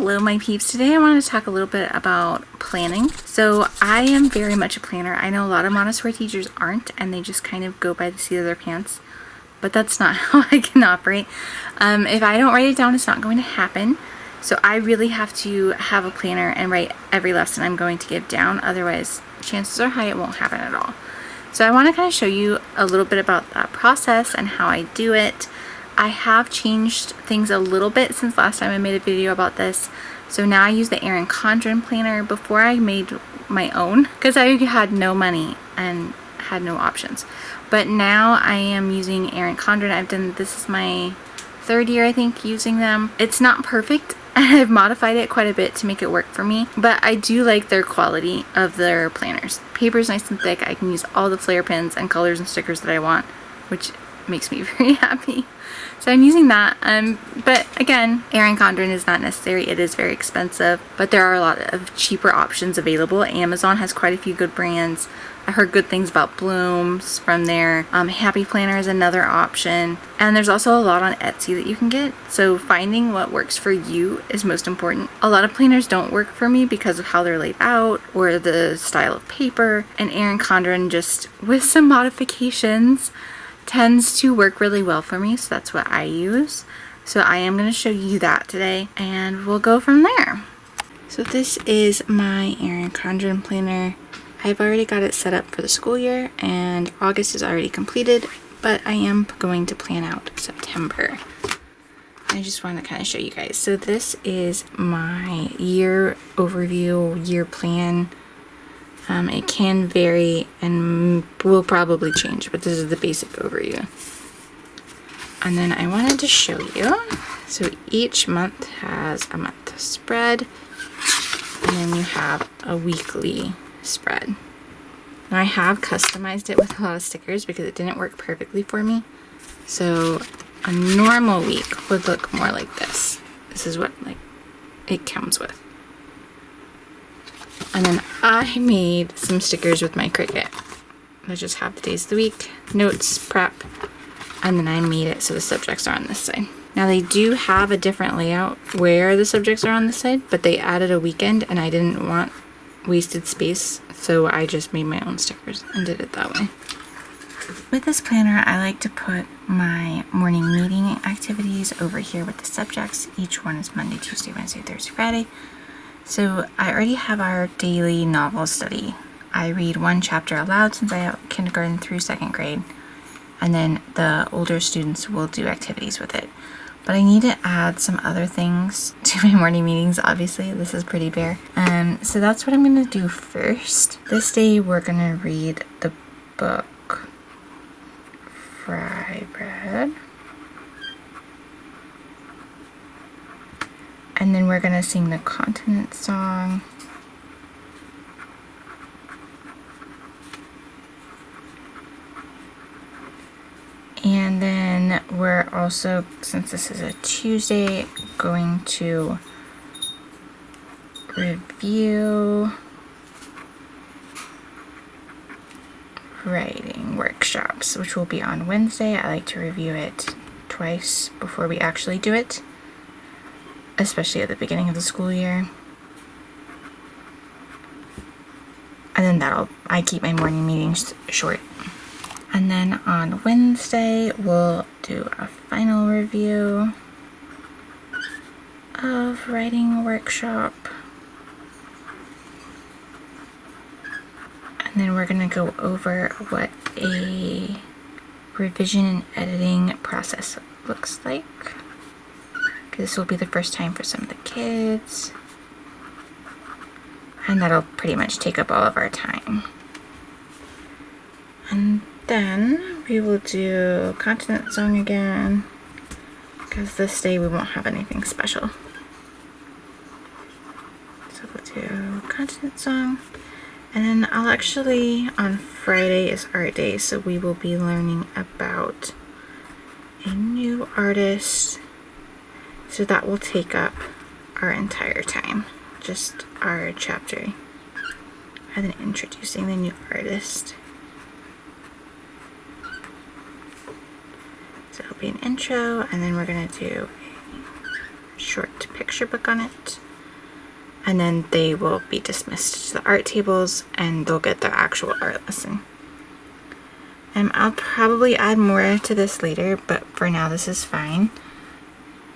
Hello my peeps, today I want to talk a little bit about planning. So I am very much a planner. I know a lot of Montessori teachers aren't, and they just kind of go by the seat of their pants, but that's not how I can operate. If I don't write it down, it's not going to happen. So I really have to have a planner and write every lesson I'm going to give down, otherwise chances are high it won't happen at all. So I want to kind of show you a little bit about that process and how I do it. I have changed things a little bit since last time I made a video about this. So now I use the Erin Condren planner. Before I made my own, because I had no money and had no options. But now I am using Erin Condren. This is my third year, I think, using them. It's not perfect, and I've modified it quite a bit to make it work for me, but I do like their quality of their planners. Paper's nice and thick. I can use all the flare pens and colors and stickers that I want, which makes me very happy. So I'm using that, but again, Erin Condren is not necessary. It is very expensive, but there are a lot of cheaper options available. Amazon has quite a few good brands. I heard good things about Blooms from there. Happy Planner is another option, and there's also a lot on Etsy that you can get. So finding what works for you is most important. A lot of planners don't work for me because of how they're laid out or the style of paper, and Erin Condren, just with some modifications, tends to work really well for me, so that's what I use. So I am going to show you that today, and we'll go from there. So this is my Erin Condren planner. I've already got it set up for the school year, and August is already completed, but I am going to plan out September. I just want to kind of show you guys. So this is my year overview, year plan. It can vary and will probably change, but this is the basic overview. And then I wanted to show you, so each month has a month spread, and then you have a weekly spread. Now I have customized it with a lot of stickers because it didn't work perfectly for me. So a normal week would look more like this. This is what it comes with. And then I made some stickers with my Cricut. I just have the days of the week, notes, prep, and then I made it so the subjects are on this side. Now they do have a different layout where the subjects are on this side, but they added a weekend and I didn't want wasted space, so I just made my own stickers and did it that way. With this planner, I like to put my morning meeting activities over here with the subjects. Each one is Monday, Tuesday, Wednesday, Thursday, Friday. So I already have our daily novel study. I read one chapter aloud since I have kindergarten through second grade, and then the older students will do activities with it. But I need to add some other things to my morning meetings. Obviously, this is pretty bare. So that's what I'm going to do first. This day we're going to read the book Fry Bread. And then we're going to sing the continent song. And then we're also, since this is a Tuesday, going to review writing workshops, which will be on Wednesday. I like to review it twice before we actually do it, especially at the beginning of the school year. And then I keep my morning meetings short. And then on Wednesday, we'll do a final review of writing workshop. And then we're going to go over what a revision and editing process looks like. This will be the first time for some of the kids. And that'll pretty much take up all of our time. And then we will do continent song again, because this day we won't have anything special. So we'll do continent song. And then I'll actually, on Friday is art day, so we will be learning about a new artist. So that will take up our entire time, just our chapter, and then introducing the new artist. be an intro, and then we're going to do a short picture book on it. and then they will be dismissed to the art tables and they'll get their actual art lesson. I'll probably add more to this later, but for now this is fine.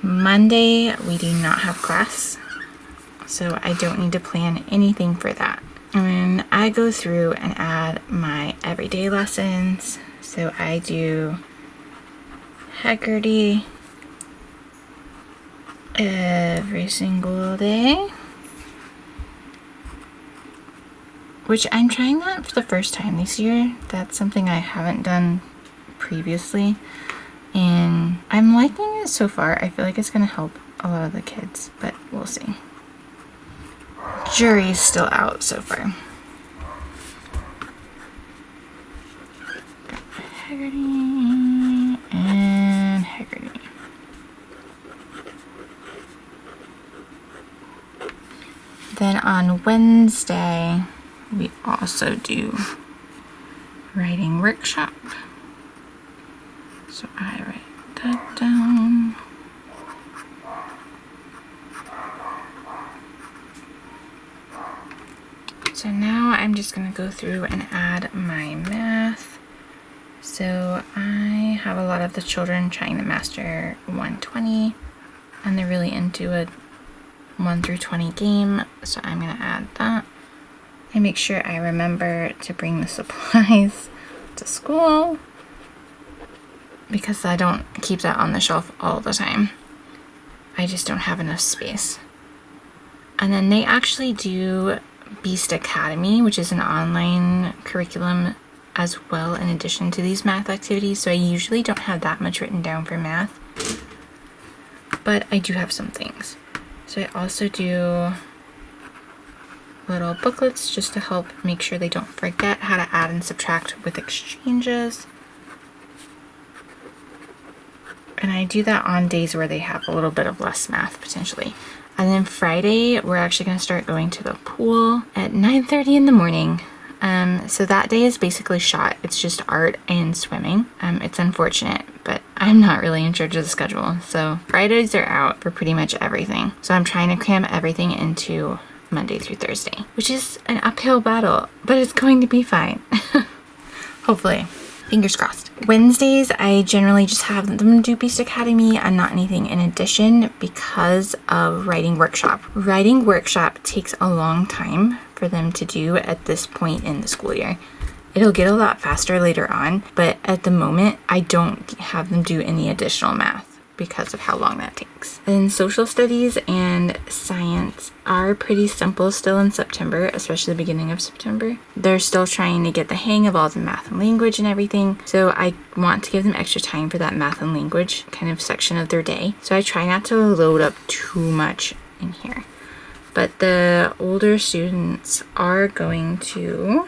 Monday we do not have class, so I don't need to plan anything for that. And I go through and add my everyday lessons. So I do Haggerty every single day, which I'm trying that for the first time this year. That's something I haven't done previously, and I'm liking it so far. I feel like it's gonna help a lot of the kids, but we'll see. Jury's still out so far. Got Haggerty and Haggerty. Then on Wednesday, we also do writing workshop. So I write that down. So now I'm just going to go through and add my math. So I have a lot of the children trying to master 120, and they're really into a 1 through 20 game, so I'm going to add that. I make sure I remember to bring the supplies to school because I don't keep that on the shelf all the time. I just don't have enough space. And then they actually do Beast Academy, which is an online curriculum as well in addition to these math activities, so I usually don't have that much written down for math, but I do have some things. So I also do little booklets just to help make sure they don't forget how to add and subtract with exchanges. And I do that on days where they have a little bit of less math potentially. And then Friday, we're actually going to start going to the pool at 9:30 in the morning. So that day is basically shot. It's just art and swimming. It's unfortunate, but I'm not really in charge of the schedule. So Fridays are out for pretty much everything. So I'm trying to cram everything into Monday through Thursday, which is an uphill battle, but it's going to be fine. Hopefully. Fingers crossed. Wednesdays, I generally just have them do Beast Academy and not anything in addition because of writing workshop. Writing workshop takes a long time for them to do at this point in the school year. It'll get a lot faster later on, but at the moment, I don't have them do any additional math because of how long that takes. Then social studies and science are pretty simple still in September, especially the beginning of September. They're still trying to get the hang of all the math and language and everything, so I want to give them extra time for that math and language kind of section of their day. So I try not to load up too much in here. But the older students are going to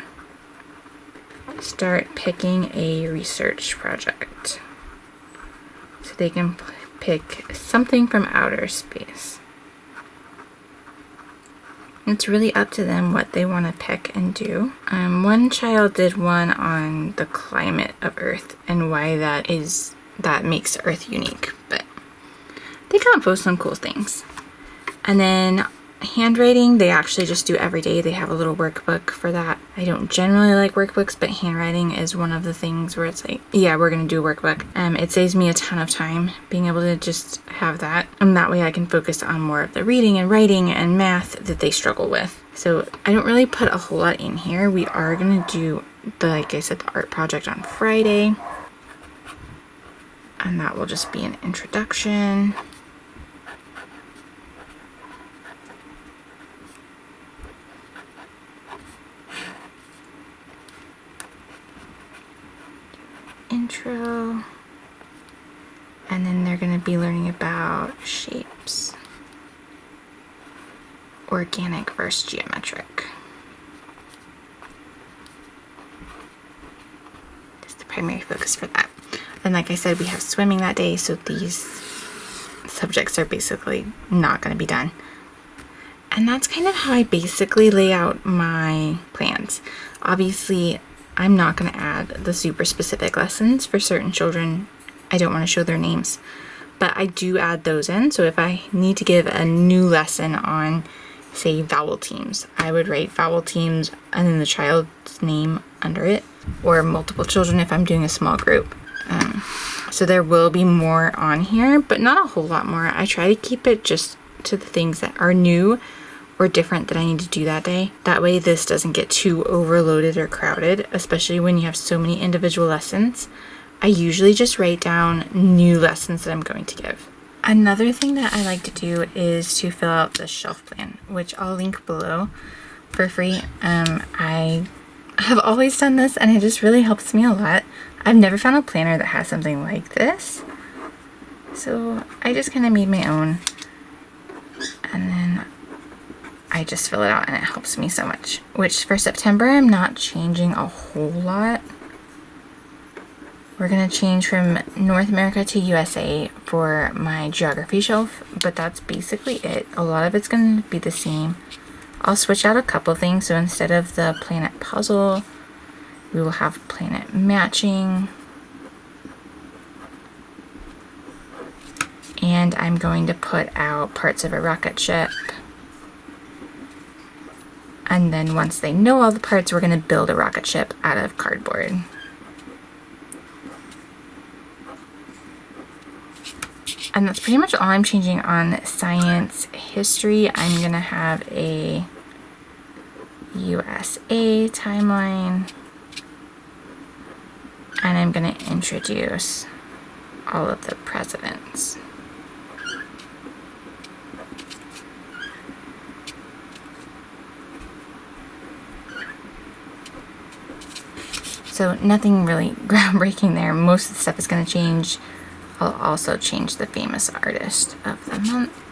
start picking a research project. So they can pick something from outer space. It's really up to them what they want to pick and do. One child did one on the climate of Earth and why that makes Earth unique, but they come up with some cool things. And then handwriting, they actually just do every day. They have a little workbook for that. I don't generally like workbooks, but handwriting is one of the things where it's like, yeah, we're gonna do a workbook. It saves me a ton of time being able to just have that, and that way I can focus on more of the reading and writing and math that they struggle with. So I don't really put a whole lot in here. We are gonna do like I said, the art project on Friday, and that will just be an introduction. Intro, and then they're going to be learning about shapes, organic versus geometric. That's the primary focus for that. And like I said, we have swimming that day, so these subjects are basically not going to be done. And that's kind of how I basically lay out my plans. Obviously, I'm not going to add the super specific lessons for certain children. I don't want to show their names, but I do add those in. So if I need to give a new lesson on say vowel teams. I would write vowel teams and then the child's name under it, or multiple children if I'm doing a small group. So there will be more on here, but not a whole lot more. I try to keep it just to the things that are new or different that I need to do that day. That way this doesn't get too overloaded or crowded, especially when you have so many individual lessons. I usually just write down new lessons that I'm going to give. Another thing that I like to do is to fill out the shelf plan, which I'll link below for free. I have always done this and it just really helps me a lot. I've never found a planner that has something like this. So I just kind of made my own, and then I just fill it out and it helps me so much. Which for September, I'm not changing a whole lot. We're gonna change from North America to USA for my geography shelf, but that's basically it. A lot of it's gonna be the same. I'll switch out a couple things, so instead of the planet puzzle, we will have planet matching. And I'm going to put out parts of a rocket ship. And then once they know all the parts, we're going to build a rocket ship out of cardboard. And that's pretty much all I'm changing on science. History, I'm going to have a USA timeline. And I'm going to introduce all of the presidents. So nothing really groundbreaking there. Most of the stuff is going to change. I'll also change the famous artist of the month.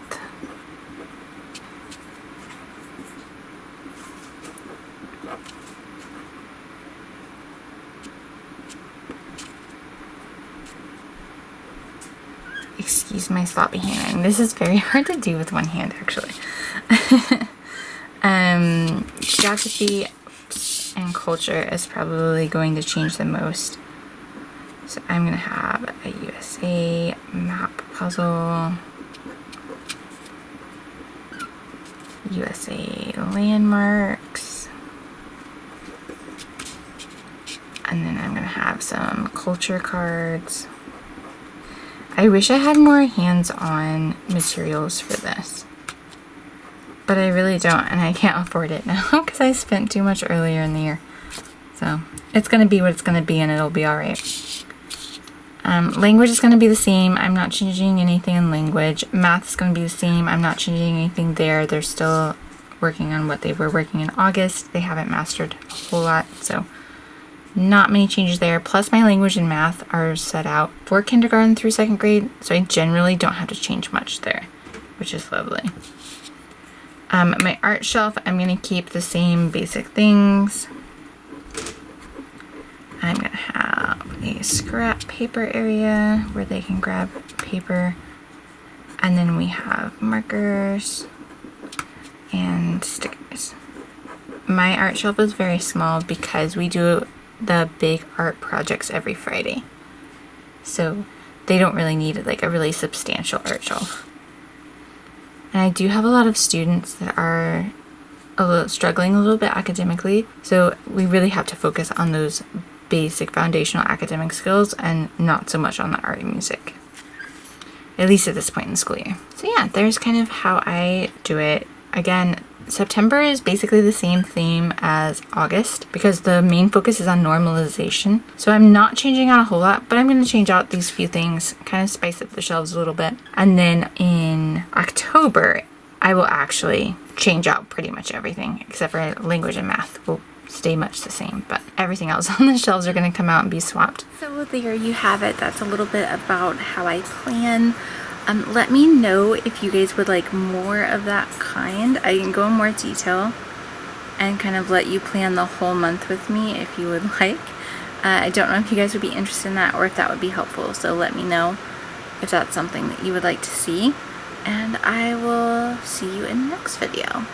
Excuse my sloppy handwriting. This is very hard to do with one hand, actually. Geography and culture is probably going to change the most. So I'm going to have a USA map puzzle, USA landmarks, and then I'm going to have some culture cards. I wish I had more hands-on materials for this, but I really don't, and I can't afford it now because I spent too much earlier in the year. So it's going to be what it's going to be, and it'll be all right. Language is going to be the same. I'm not changing anything in language. Math is going to be the same. I'm not changing anything there. They're still working on what they were working in August. They haven't mastered a whole lot, so not many changes there. Plus my language and math are set out for kindergarten through 2nd grade, so I generally don't have to change much there, which is lovely. My art shelf, I'm going to keep the same basic things. I'm going to have a scrap paper area where they can grab paper. And then we have markers and stickers. My art shelf is very small because we do the big art projects every Friday. So they don't really need like a really substantial art shelf. And I do have a lot of students that are struggling a little bit academically. So we really have to focus on those basic foundational academic skills and not so much on the art and music, at least at this point in the school year. So yeah, there's kind of how I do it. Again, September is basically the same theme as August because the main focus is on normalization. So I'm not changing out a whole lot, but I'm going to change out these few things, kind of spice up the shelves a little bit. And then in October, I will actually change out pretty much everything except for language and math will stay much the same, but everything else on the shelves are going to come out and be swapped. So there you have it. That's a little bit about how I plan. Let me know if you guys would like more of that kind. I can go in more detail and kind of let you plan the whole month with me if you would like. I don't know if you guys would be interested in that or if that would be helpful, so let me know if that's something that you would like to see, and I will see you in the next video.